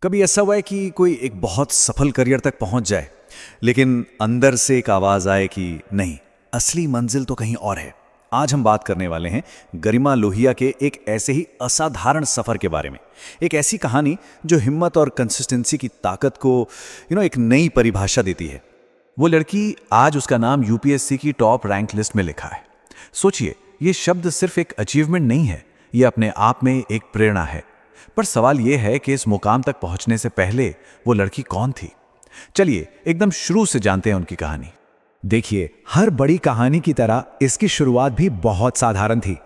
कभी ऐसा हुआ है कि कोई एक बहुत सफल करियर तक पहुंच जाए, लेकिन अंदर से एक आवाज आए कि नहीं, असली मंजिल तो कहीं और है। आज हम बात करने वाले हैं गरिमा लोहिया के एक ऐसे ही असाधारण सफर के बारे में। एक ऐसी कहानी जो हिम्मत और कंसिस्टेंसी की ताकत को एक नई परिभाषा देती है। वो लड़की, आज उसका नाम यूपीएससी की टॉप रैंक लिस्ट में लिखा है। सोचिए, ये शब्द सिर्फ एक अचीवमेंट नहीं है, ये अपने आप में एक प्रेरणा है। पर सवाल यह है कि इस मुकाम तक पहुंचने से पहले वो लड़की कौन थी। चलिए एकदम शुरू से जानते हैं उनकी कहानी। देखिए, हर बड़ी कहानी की तरह इसकी शुरुआत भी बहुत साधारण थी।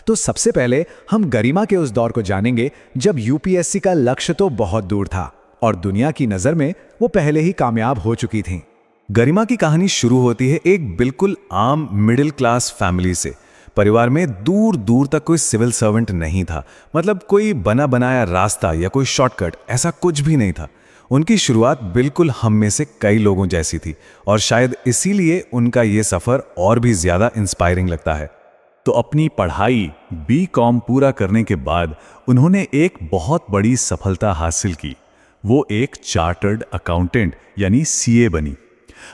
तो सबसे पहले हम गरिमा के उस दौर को जानेंगे जब यूपीएससी का लक्ष्य तो बहुत दूर था और दुनिया की नज़र में वो पहले ही कामयाब हो चुकी थीं। गरिमा की कहानी शुरू होती है एक बिल्कुल आम मिडिल क्लास फैमिली से। परिवार में दूर दूर तक कोई सिविल सर्वेंट नहीं था, मतलब कोई बना बनाया रास्ता या कोई शॉर्टकट ऐसा कुछ भी नहीं था। उनकी शुरुआत बिल्कुल हम में से कई लोगों जैसी थी और शायद इसीलिए उनका ये सफ़र और भी ज़्यादा इंस्पायरिंग लगता है। तो अपनी पढ़ाई बीकॉम पूरा करने के बाद उन्होंने एक बहुत बड़ी सफलता हासिल की। वो एक चार्टर्ड अकाउंटेंट यानी सीए बनी।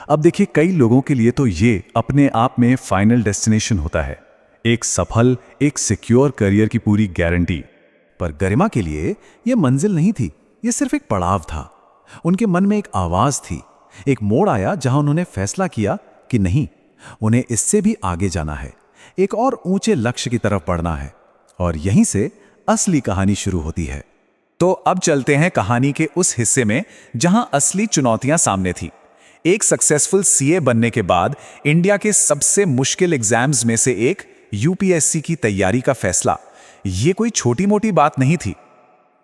अब देखिए, कई लोगों के लिए तो ये अपने आप में फाइनल डेस्टिनेशन होता है, एक सफल, एक सिक्योर करियर की पूरी गारंटी। पर गरिमा के लिए यह मंजिल नहीं थी, यह सिर्फ एक पड़ाव था। उनके मन में एक आवाज थी। एक मोड़ आया जहां उन्होंने फैसला किया कि नहीं, उन्हें इससे भी आगे जाना है, एक और ऊंचे लक्ष्य की तरफ बढ़ना है। और यहीं से असली कहानी शुरू होती है। तो अब चलते हैं कहानी के उस हिस्से में जहां असली चुनौतियां सामने थी। एक सक्सेसफुल सीए बनने के बाद इंडिया के सबसे मुश्किल एग्जाम्स में से एक यूपीएससी की तैयारी का फैसला, ये कोई छोटी मोटी बात नहीं थी।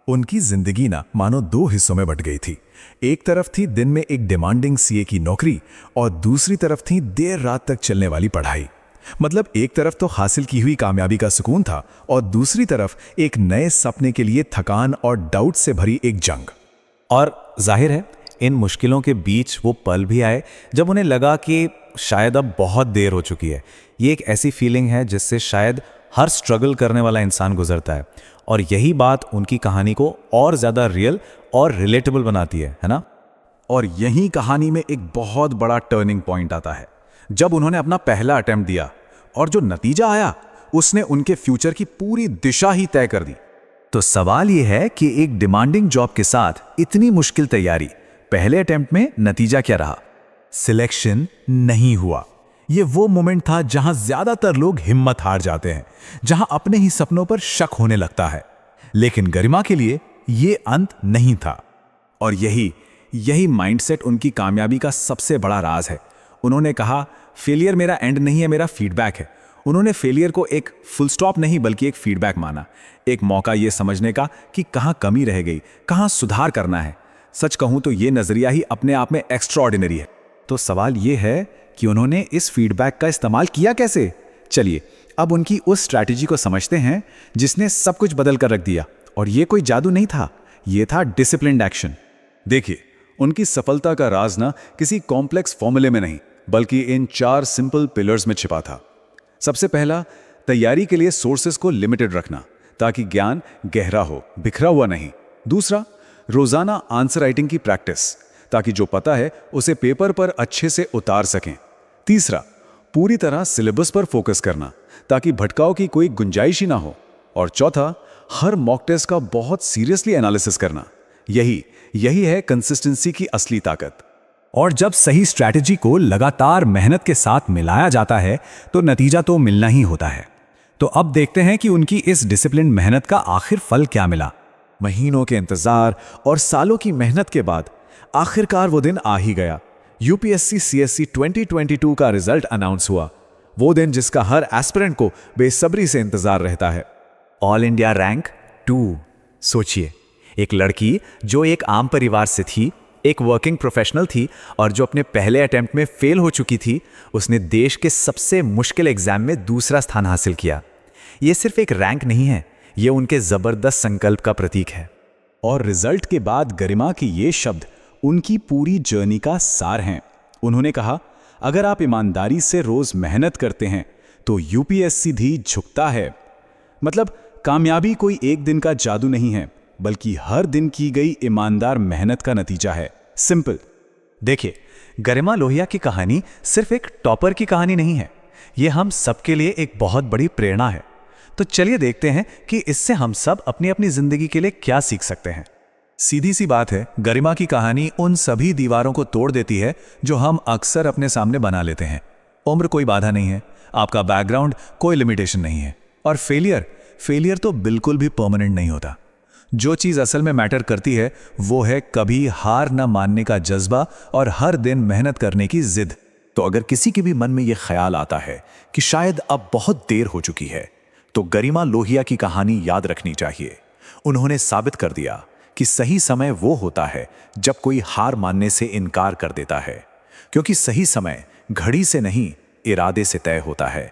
उनकी जिंदगी ना मानो दो हिस्सों में बट गई थी। एक तरफ थी दिन में एक डिमांडिंग सीए की नौकरी और दूसरी तरफ थी देर रात तक चलने वाली पढ़ाई। मतलब एक तरफ तो हासिल की हुई कामयाबी का सुकून था और दूसरी तरफ एक नए सपने के लिए थकान और डाउट से भरी एक जंग। और जाहिर है, इन मुश्किलों के बीच वो पल भी आए जब उन्हें लगा कि शायद अब बहुत देर हो चुकी है। ये एक ऐसी फीलिंग है जिससे शायद हर स्ट्रगल करने वाला इंसान गुजरता है, और यही बात उनकी कहानी को और ज़्यादा रियल और रिलेटेबल बनाती है ना। और यही कहानी में एक बहुत बड़ा टर्निंग पॉइंट आता है जब उन्होंने अपना पहला अटेम्प्ट दिया और जो नतीजा आया उसने उनके फ्यूचर की पूरी दिशा ही तय कर दी। तो सवाल यह है कि एक डिमांडिंग जॉब के साथ इतनी मुश्किल तैयारी, पहले अटेम्प्ट में नतीजा क्या रहा? सिलेक्शन नहीं हुआ। ये वो मोमेंट था जहां ज्यादातर लोग हिम्मत हार जाते हैं, जहां अपने ही सपनों पर शक होने लगता है। लेकिन गरिमा के लिए ये अंत नहीं था। और यही माइंडसेट उनकी कामयाबी का सबसे बड़ा राज है। उन्होंने कहा, फेलियर मेरा एंड नहीं है, मेरा फीडबैक है। उन्होंने फेलियर को एक फुल स्टॉप नहीं बल्कि एक फीडबैक माना, एक मौका ये समझने का कि कहाँ कमी रह गई, कहाँ सुधार करना है। सच कहूँ तो ये नजरिया ही अपने आप में एक्स्ट्राऑर्डिनरी है। तो सवाल ये है कि उन्होंने इस फीडबैक का इस्तेमाल किया कैसे? चलिए अब उनकी उस स्ट्रैटेजी को समझते हैं जिसने सब कुछ बदल कर रख दिया। और ये कोई जादू नहीं था, ये था डिसिप्लिन्ड एक्शन। देखिए, उनकी सफलता का राज ना किसी कॉम्प्लेक्स फॉर्मूले में नहीं बल्कि इन 4 सिंपल पिलर्स में छिपा था। सबसे पहला, तैयारी के लिए सोर्सेस को लिमिटेड रखना ताकि ज्ञान गहरा हो, बिखरा हुआ नहीं। दूसरा, रोजाना आंसर राइटिंग की प्रैक्टिस ताकि जो पता है उसे पेपर पर अच्छे से उतार सकें। तीसरा, पूरी तरह सिलेबस पर फोकस करना ताकि भटकाव की कोई गुंजाइश ही ना हो। और चौथा, हर मॉक टेस्ट का बहुत सीरियसली एनालिसिस करना। यही है कंसिस्टेंसी की असली ताकत। और जब सही स्ट्रैटेजी को लगातार मेहनत के साथ मिलाया जाता है तो नतीजा तो मिलना ही होता है। तो अब देखते हैं कि उनकी इस डिसिप्लिन मेहनत का आखिर फल क्या मिला। महीनों के इंतजार और सालों की मेहनत के बाद आखिरकार वो दिन आ ही गया। यूपीएससी सीएससी 2022 का रिजल्ट अनाउंस हुआ। वो दिन जिसका हर एस्पिरेंट को बेसब्री से इंतजार रहता है। All India rank 2। सोचिए, एक लड़की जो एक आम परिवार से थी, एक वर्किंग प्रोफेशनल थी और जो अपने पहले अटेम्प्ट में फेल हो चुकी थी, उसने देश के सबसे मुश्किल एग्जाम में दूसरा स्थान हासिल किया। ये सिर्फ एक रैंक नहीं है, ये उनके जबरदस्त संकल्प का प्रतीक है। और रिजल्ट के बाद गरिमा के ये शब्द उनकी पूरी जर्नी का सार हैं। उन्होंने कहा, अगर आप ईमानदारी से रोज मेहनत करते हैं तो यूपीएससी भी झुकता है। मतलब कामयाबी कोई एक दिन का जादू नहीं है, बल्कि हर दिन की गई ईमानदार मेहनत का नतीजा है। सिंपल। देखिए, गरिमा लोहिया की कहानी सिर्फ एक टॉपर की कहानी नहीं है, ये हम सबके लिए एक बहुत बड़ी प्रेरणा है। तो चलिए देखते हैं कि इससे हम सब अपनी अपनी जिंदगी के लिए क्या सीख सकते हैं। सीधी सी बात है, गरिमा की कहानी उन सभी दीवारों को तोड़ देती है जो हम अक्सर अपने सामने बना लेते हैं। उम्र कोई बाधा नहीं है, आपका बैकग्राउंड कोई लिमिटेशन नहीं है, और फेलियर तो बिल्कुल भी परमानेंट नहीं होता। जो चीज़ असल में मैटर करती है वो है कभी हार न मानने का जज्बा और हर दिन मेहनत करने की जिद। तो अगर किसी के भी मन में यह ख्याल आता है कि शायद अब बहुत देर हो चुकी है, तो गरिमा लोहिया की कहानी याद रखनी चाहिए। उन्होंने साबित कर दिया कि सही समय वो होता है जब कोई हार मानने से इनकार कर देता है, क्योंकि सही समय घड़ी से नहीं, इरादे से तय होता है।